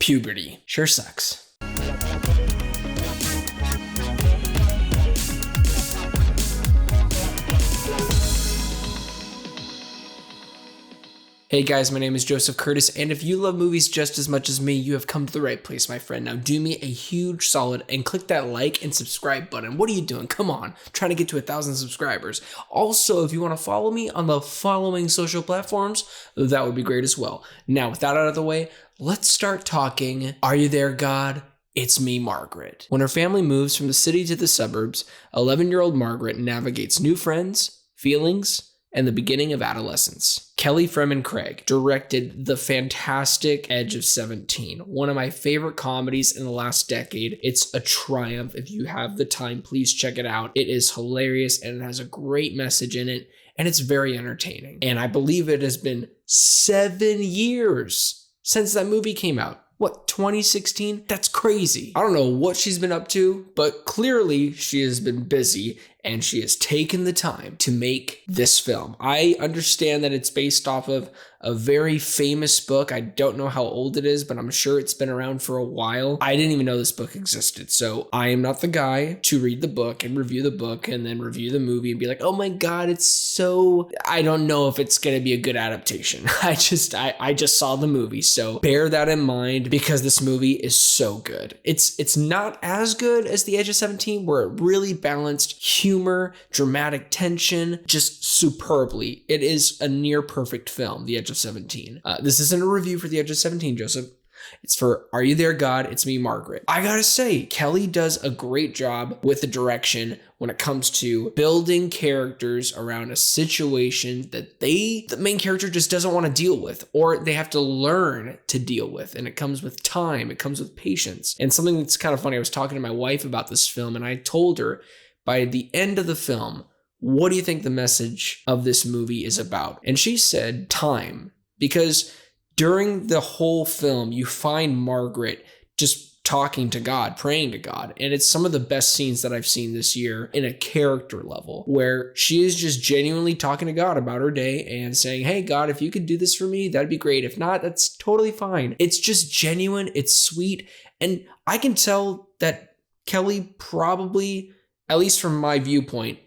puberty. Sure sucks. Hey guys, my name is Joseph Curtis, and if you love movies just as much as me, you have come to the right place, my friend. Now do me a huge solid and click that like and subscribe button. What are you doing? Come on, I'm trying to get to 1,000 subscribers. Also, if you want to follow me on the following social platforms, that would be great as well. Now, with that out of the way, let's start talking. Are you there, God? It's me, Margaret. When her family moves from the city to the suburbs, 11-year-old Margaret navigates new friends, feelings, and the beginning of adolescence. Kelly Fremon Craig directed the fantastic Edge of 17, one of my favorite comedies in the last decade. It's a triumph. If you have the time, please check it out. It is hilarious and it has a great message in it, and it's very entertaining. And I believe it has been 7 years since that movie came out. What, 2016? That's crazy. I don't know what she's been up to, but clearly she has been busy and she has taken the time to make this film. I understand that it's based off of a very famous book. I don't know how old it is, but I'm sure it's been around for a while. I didn't even know this book existed, so I am not the guy to read the book and review the book and then review the movie and be like, oh my God, it's so... I don't know if it's gonna be a good adaptation. I just saw the movie, so bear that in mind because this movie is so good. It's not as good as The Edge of 17, where it really balanced humor, dramatic tension, just superbly. It is a near perfect film, The Edge of 17. This isn't a review for The Edge of 17, Joseph. It's for Are You There, God? It's me, Margaret. I gotta say, Kelly does a great job with the direction when it comes to building characters around a situation that the main character just doesn't want to deal with, or they have to learn to deal with. And it comes with time, it comes with patience. And something that's kind of funny, I was talking to my wife about this film, and I told her by the end of the film, what do you think the message of this movie is about? And she said time, because during the whole film, you find Margaret just talking to God, praying to God. And it's some of the best scenes that I've seen this year in a character level, where she is just genuinely talking to God about her day and saying, hey, God, if you could do this for me, that'd be great. If not, that's totally fine. It's just genuine. It's sweet. And I can tell that Kelly probably, at least from my viewpoint,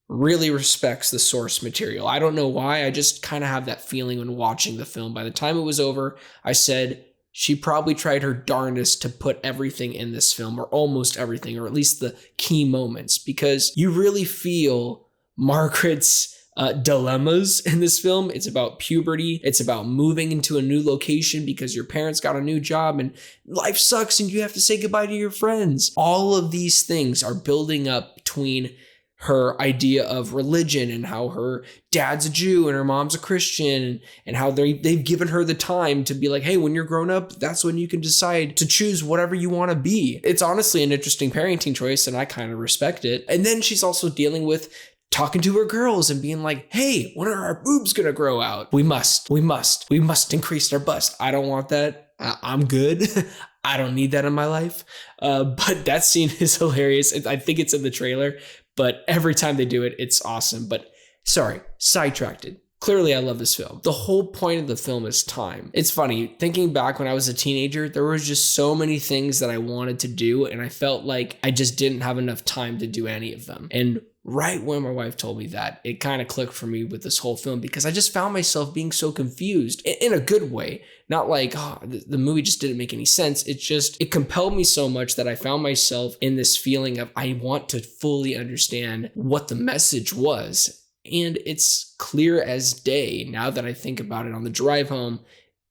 really respects the source material. I don't know why. I just kind of have that feeling when watching the film. By the time it was over, I said she probably tried her darndest to put everything in this film, or almost everything, or at least the key moments, because you really feel Margaret's dilemmas in this film. It's about puberty. It's about moving into a new location because your parents got a new job and life sucks and you have to say goodbye to your friends. All of these things are building up between her idea of religion and how her dad's a Jew and her mom's a Christian, and how they've given her the time to be like, hey, when you're grown up, that's when you can decide to choose whatever you want to be. It's honestly an interesting parenting choice, and I kind of respect it. And then she's also dealing with talking to her girls and being like, hey, when are our boobs gonna grow out? We must increase our bust. I don't want that. I'm good. I don't need that in my life. But that scene is hilarious. I think it's in the trailer, but every time they do it, it's awesome. But sorry, sidetracked. Clearly, I love this film. The whole point of the film is time. It's funny, thinking back when I was a teenager, there was just so many things that I wanted to do, and I felt like I just didn't have enough time to do any of them. And right when my wife told me that, it kind of clicked for me with this whole film, because I just found myself being so confused in a good way. Not like, oh, the movie just didn't make any sense. It compelled me so much that I found myself in this feeling of, I want to fully understand what the message was. And it's clear as day now that I think about it on the drive home.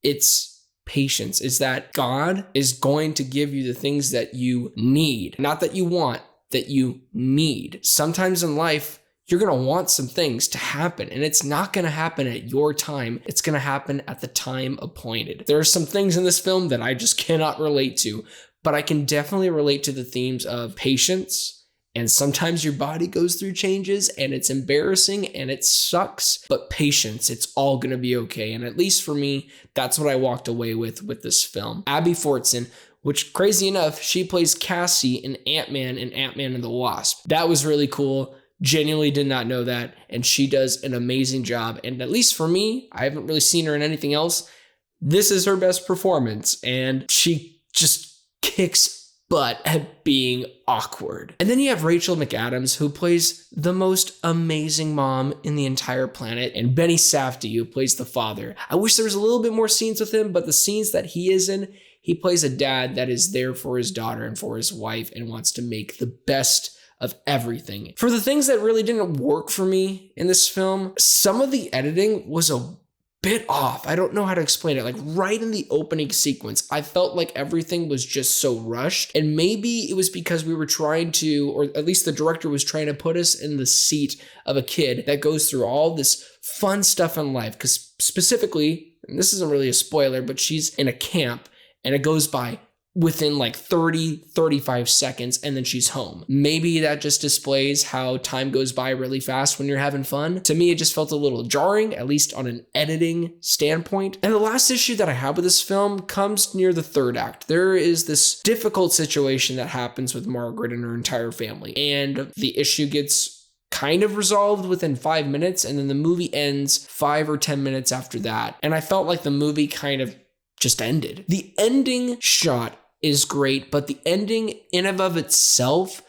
It's patience. Is that God is going to give you the things that you need, not that you want, that you need. Sometimes in life, you're going to want some things to happen, and it's not going to happen at your time. It's going to happen at the time appointed. There are some things in this film that I just cannot relate to, but I can definitely relate to the themes of patience. And sometimes your body goes through changes and it's embarrassing and it sucks, but patience, it's all going to be okay. And at least for me, that's what I walked away with this film. Abby Fortson, which crazy enough, she plays Cassie in Ant-Man and Ant-Man and the Wasp. That was really cool. Genuinely did not know that. And she does an amazing job. And at least for me, I haven't really seen her in anything else. This is her best performance. And she just kicks butt at being awkward. And then you have Rachel McAdams, who plays the most amazing mom in the entire planet, and Benny Safdie, who plays the father. I wish there was a little bit more scenes with him, but the scenes that he is in, he plays a dad that is there for his daughter and for his wife and wants to make the best of everything. For the things that really didn't work for me in this film, some of the editing was a bit off. I don't know how to explain it. Like right in the opening sequence, I felt like everything was just so rushed. And maybe it was because we were trying to, or at least the director was trying to put us in the seat of a kid that goes through all this fun stuff in life. Because specifically, and this isn't really a spoiler, but she's in a camp and it goes by within like 35 seconds and then she's home. Maybe that just displays how time goes by really fast when you're having fun. To me, it just felt a little jarring, at least on an editing standpoint. And the last issue that I have with this film comes near the third act. There is this difficult situation that happens with Margaret and her entire family, and the issue gets kind of resolved within 5 minutes, and then the movie ends 5 or 10 minutes after that. And I felt like the movie kind of just ended. The ending shot is great, but the ending in and of itself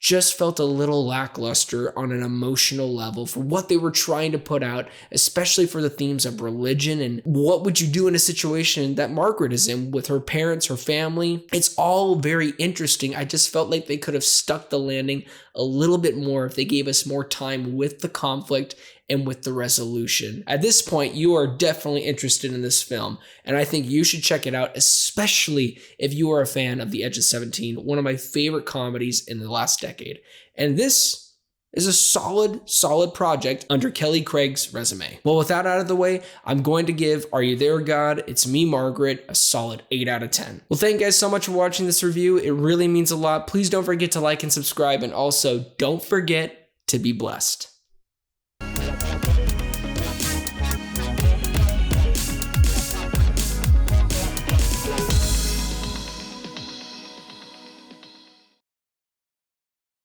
just felt a little lackluster on an emotional level for what they were trying to put out, especially for the themes of religion and what would you do in a situation that Margaret is in with her parents, her family. It's all very interesting. I just felt like they could have stuck the landing a little bit more if they gave us more time with the conflict and with the resolution. At this point, you are definitely interested in this film, and I think you should check it out, especially if you are a fan of The Edge of 17, one of my favorite comedies in the last decade. And this is a solid project under Kelly Craig's resume. Well, with that out of the way, I'm going to give Are You There, God? It's Me, Margaret, a solid 8 out of 10. Well, thank you guys so much for watching this review. It really means a lot. Please don't forget to like and subscribe, and also don't forget to be blessed.